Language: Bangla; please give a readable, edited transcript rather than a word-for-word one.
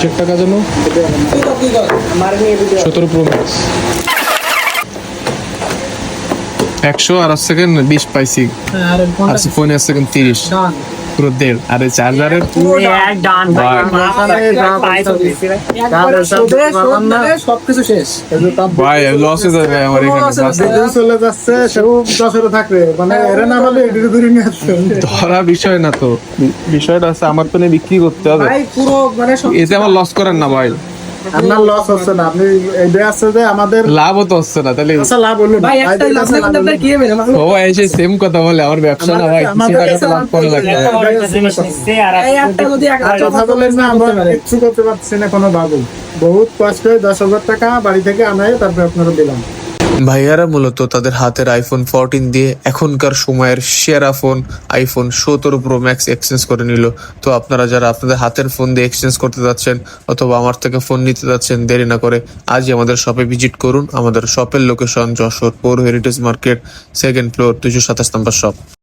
কিসের টাকা জানো? 17 Pro Max 100 আর সেকেন্ড 20 পাইছি। আর ফোনে আছে সেকেন্ড 30 পুরো 1.5। আর এই চার্জারের সবকিছু শেষ ভাই লস হয়ে যাবে আমার এখানে। চলে যাচ্ছে সেও 10 থাকবে মানে এরা না হলে এদিকে দূরে নিয়ে আসছে ধরা বিষয় না তো, বিষয়টা আছে আমার তো বিক্রি করতে হবে। ভাই পুরো মানে এতে আমার লস করেন না ভাই, আপনার লস হচ্ছে না, আপনি এই আছে যে আমাদের লাভও তো হচ্ছে না। তাহলে আচ্ছা লাভ হলো না ভাই একটা লাভ না করতে আপনার কি হবে না ও এসে সেম কথা বলে আমার ব্যবসা না ভাই, কিছু টাকা তো লাভ করা লাগবে। এই একটা যদি কথা বলেন না আমরা কিছু করতে পারছি না কোনো বাবু, বহুত কষ্ট 10,000 টাকা বাড়ি থেকে আনাই তারপর আপনারা দিলাম। ভাইয়ারা মূলত তাদের হাতের আইফোন 14 দিয়ে এখনকার সময়ের সেরা phone iPhone 17 Pro Max exchange করে নিল। তো আপনারা যারা আপনাদের হাতের ফোন দিয়ে এক্সচেঞ্জ করতে যাচ্ছেন অথবা আমার থেকে ফোন নিতে যাচ্ছেন, দেরি না করে আজই আমাদের শপে ভিজিট করুন। আমাদের শপের লোকেশন যশোর পৌর হেরিটেজ মার্কেট, 2nd ফ্লোর, 227 নম্বর শপ।